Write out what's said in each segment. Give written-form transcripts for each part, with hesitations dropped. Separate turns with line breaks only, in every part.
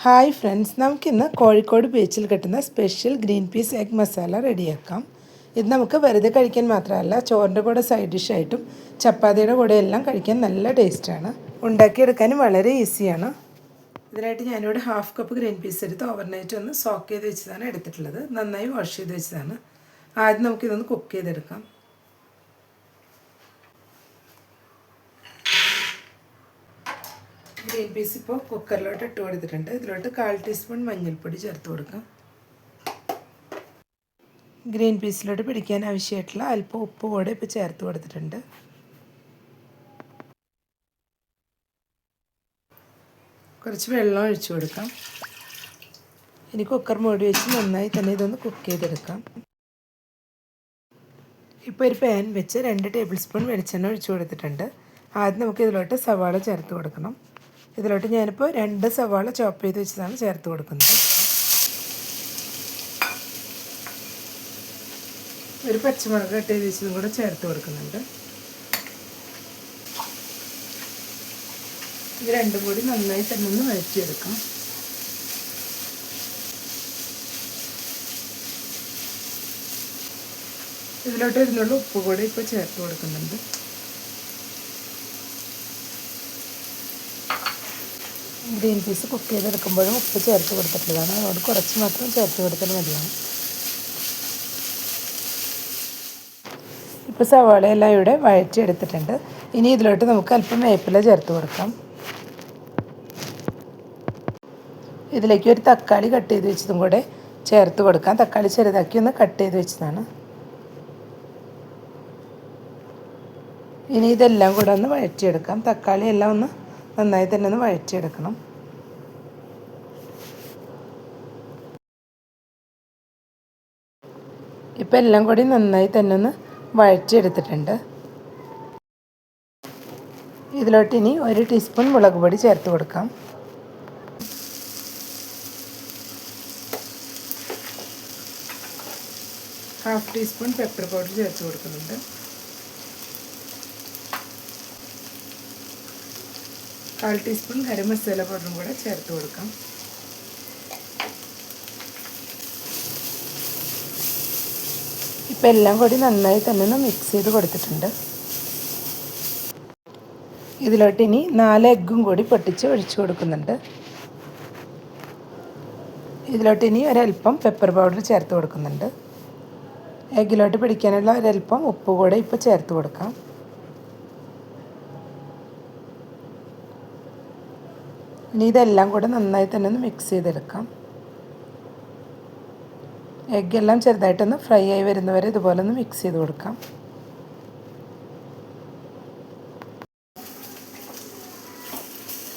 Hi friends, നമുക്കിന്ന് കോഴിക്കോട് ബീച്ചിൽ കിട്ടുന്ന special green peas egg masala റെഡിയാക്കാം. ഇത് നമുക്ക് വെറുതെ കഴിക്കാൻ മാത്രമല്ല, ചോറിൻ്റെ കൂടെ സൈഡ് ഡിഷായിട്ടും ചപ്പാത്തിയുടെ കൂടെ എല്ലാം കഴിക്കാൻ നല്ല ടേസ്റ്റാണ്. ഉണ്ടാക്കിയെടുക്കാനും വളരെ ഈസിയാണ്. ഇതിനായിട്ട് ഞാനിവിടെ 1/2 കപ്പ് ഗ്രീൻ പീസ് എടുത്ത് ഓവർനൈറ്റ് ഒന്ന് സോക്ക് ചെയ്ത് വെച്ചതാണ് എടുത്തിട്ടുള്ളത്. നന്നായി വാഷ് ചെയ്ത് വെച്ചതാണ്. ആദ്യം നമുക്കിതൊന്ന് കുക്ക് ചെയ്തെടുക്കാം. ഗ്രീൻ പീസ് ഇപ്പോൾ കുക്കറിലോട്ട് ഇട്ട് കൊടുത്തിട്ടുണ്ട്. ഇതിലോട്ട് 1/4 ടീസ്പൂൺ മഞ്ഞൾപ്പൊടി ചേർത്ത് കൊടുക്കാം. ഗ്രീൻ പീസിലോട്ട് പിടിക്കാൻ ആവശ്യമായിട്ടുള്ള അല്പം ഉപ്പ് കൂടെ ഇപ്പോൾ ചേർത്ത് കൊടുത്തിട്ടുണ്ട്. കുറച്ച് വെള്ളം ഒഴിച്ചു കൊടുക്കാം. ഇനി കുക്കർ മൂടി വെച്ച് നന്നായി തന്നെ ഇതൊന്ന് കുക്ക് ചെയ്തെടുക്കാം. ഇപ്പോൾ ഒരു പാൻ വെച്ച് 2 ടേബിൾ സ്പൂൺ വെളിച്ചെണ്ണ ഒഴിച്ചു കൊടുത്തിട്ടുണ്ട്. ആദ്യം നമുക്ക് ഇതിലോട്ട് സവാള ചേർത്ത് കൊടുക്കണം. ഇതിലോട്ട് ഞാനിപ്പോൾ 2 സവാള ചോപ്പ് ചെയ്ത് വെച്ചതാണ് ചേർത്ത് കൊടുക്കുന്നത്. ഒരു പച്ചമുളക് കട്ട് ചെയ്ത് വെച്ചതും കൂടെ ചേർത്ത് കൊടുക്കുന്നുണ്ട്. ഇത് രണ്ടും കൂടി നന്നായി തന്നെ ഒന്ന് വഴറ്റിയെടുക്കാം. ഇതിലോട്ട് ഇതിനുള്ള ഉപ്പ് കൂടെ ഇപ്പോൾ ചേർത്ത് കൊടുക്കുന്നുണ്ട്. ഗ്രീൻ പീസ് കുക്ക് ചെയ്തെടുക്കുമ്പോഴും ഉപ്പ് ചേർത്ത് കൊടുത്തിട്ടുള്ളതാണ്. അതുകൊണ്ട് കുറച്ച് മാത്രം ചേർത്ത് കൊടുത്താൽ മതിയാണ്. ഇപ്പോൾ സവാളയെല്ലാം ഇവിടെ വഴറ്റിയെടുത്തിട്ടുണ്ട്. ഇനി ഇതിലോട്ട് നമുക്ക് അല്പം വേപ്പില ചേർത്ത് കൊടുക്കാം. ഇതിലേക്ക് ഒരു തക്കാളി കട്ട് ചെയ്ത് വെച്ചതും കൂടെ ചേർത്ത് കൊടുക്കാം. തക്കാളി ചെറുതാക്കി ഒന്ന് കട്ട് ചെയ്ത് വെച്ചതാണ്. ഇനി ഇതെല്ലാം കൂടെ ഒന്ന് വഴറ്റിയെടുക്കാം. തക്കാളി എല്ലാം ഒന്ന് നന്നായി തന്നെ ഒന്ന് വഴറ്റിയെടുക്കണം. ഇപ്പം എല്ലാം കൂടി നന്നായി തന്നെ ഒന്ന് വഴറ്റിയെടുത്തിട്ടുണ്ട്. ഇതിലോട്ട് ഇനി 1 ടീസ്പൂൺ മുളക് പൊടി ചേർത്ത് കൊടുക്കാം. ഹാഫ് ടീസ്പൂൺ പെപ്പർ പൗഡർ ചേർത്ത് കൊടുക്കുന്നുണ്ട്. 1/4 ടീസ്പൂൺ ഗരം മസാല പൗഡറും കൂടെ ചേർത്ത് കൊടുക്കാം. ഇപ്പം എല്ലാം കൂടി നന്നായി തന്നെ ഒന്ന് മിക്സ് ചെയ്ത് കൊടുത്തിട്ടുണ്ട്. ഇതിലോട്ട് ഇനി 4 എഗ്ഗും കൂടി പൊട്ടിച്ച് ഒഴിച്ചു കൊടുക്കുന്നുണ്ട്. ഇതിലോട്ട് ഇനി ഒരല്പം പെപ്പർ പൗഡർ ചേർത്ത് കൊടുക്കുന്നുണ്ട്. എഗ്ഗിലോട്ട് പിടിക്കാനുള്ള ഒരല്പം ഉപ്പ് കൂടെ ഇപ്പോൾ ചേർത്ത് കൊടുക്കാം. ഇനി ഇതെല്ലാം കൂടെ നന്നായി തന്നെ ഒന്ന് മിക്സ് ചെയ്തെടുക്കാം. എഗ്ഗെല്ലാം ചെറുതായിട്ടൊന്ന് ഫ്രൈ ആയി വരുന്നവരെ ഇതുപോലെ ഒന്ന് മിക്സ് ചെയ്ത് കൊടുക്കാം.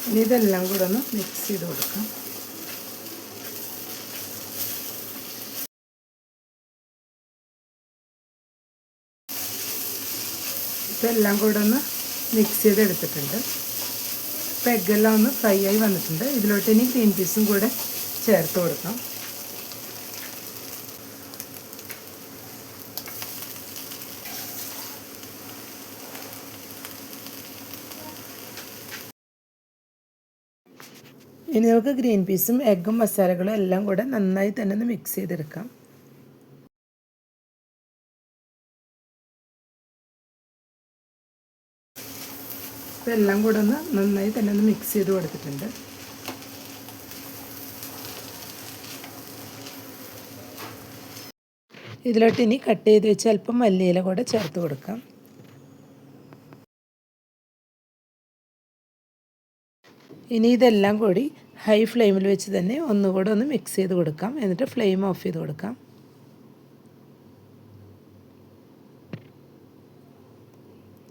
ഇനി ഇതെല്ലാം കൂടെ ഒന്ന് മിക്സ് ചെയ്ത് കൊടുക്കാം. ഇതെല്ലാം കൂടെ ഒന്ന് മിക്സ് ചെയ്തെടുത്തിട്ടുണ്ട്. ഇപ്പോൾ എഗ്ഗെല്ലാം ഒന്ന് ഫ്രൈ ആയി വന്നിട്ടുണ്ട്. ഇതിലോട്ട് ഇനി ഗ്രീൻ പീസും കൂടെ ചേർത്ത് കൊടുക്കാം. ഇനി നമുക്ക് ഗ്രീൻ പീസും എഗ്ഗും മസാലകളും എല്ലാം കൂടെ നന്നായി തന്നെ ഒന്ന് മിക്സ് ചെയ്തെടുക്കാം. ഇപ്പോൾ എല്ലാം കൂടെ ഒന്ന് നന്നായി തന്നെ ഒന്ന് മിക്സ് ചെയ്ത് കൊടുത്തിട്ടുണ്ട്. ഇതിലോട്ട് ഇനി കട്ട് ചെയ്ത് വെച്ച് അല്പം മല്ലിയില കൂടെ ചേർത്ത് കൊടുക്കാം. ഇനി ഇതെല്ലാം കൂടി ഹൈ ഫ്ലെയിമിൽ വെച്ച് തന്നെ ഒന്നുകൂടെ ഒന്ന് മിക്സ് ചെയ്ത് കൊടുക്കാം. എന്നിട്ട് ഫ്ലെയിം ഓഫ് ചെയ്ത് കൊടുക്കാം.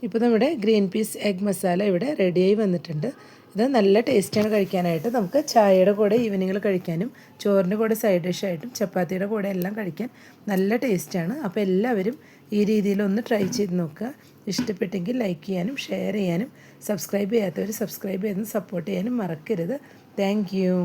ഇപ്പോൾ നമ്മുടെ ഗ്രീൻ പീസ് എഗ് മസാല ഇവിടെ റെഡിയായി വന്നിട്ടുണ്ട്. ഇത് നല്ല ടേസ്റ്റാണ് കഴിക്കാനായിട്ട്. നമുക്ക് ചായയുടെ കൂടെ ഈവനിങ്ങിൽ കഴിക്കാനും ചോറിൻ്റെ കൂടെ സൈഡ് ഡിഷായിട്ടും ചപ്പാത്തിയുടെ കൂടെ എല്ലാം കഴിക്കാൻ നല്ല ടേസ്റ്റാണ്. അപ്പോൾ എല്ലാവരും ഈ രീതിയിലൊന്ന് ട്രൈ ചെയ്ത് നോക്കുക. ഇഷ്ടപ്പെട്ടെങ്കിൽ ലൈക്ക് ചെയ്യാനും ഷെയർ ചെയ്യാനും സബ്സ്ക്രൈബ് ചെയ്യാത്തവർ സബ്സ്ക്രൈബ് ചെയ്ത് സപ്പോർട്ട് ചെയ്യാനും മറക്കരുത്. Thank you.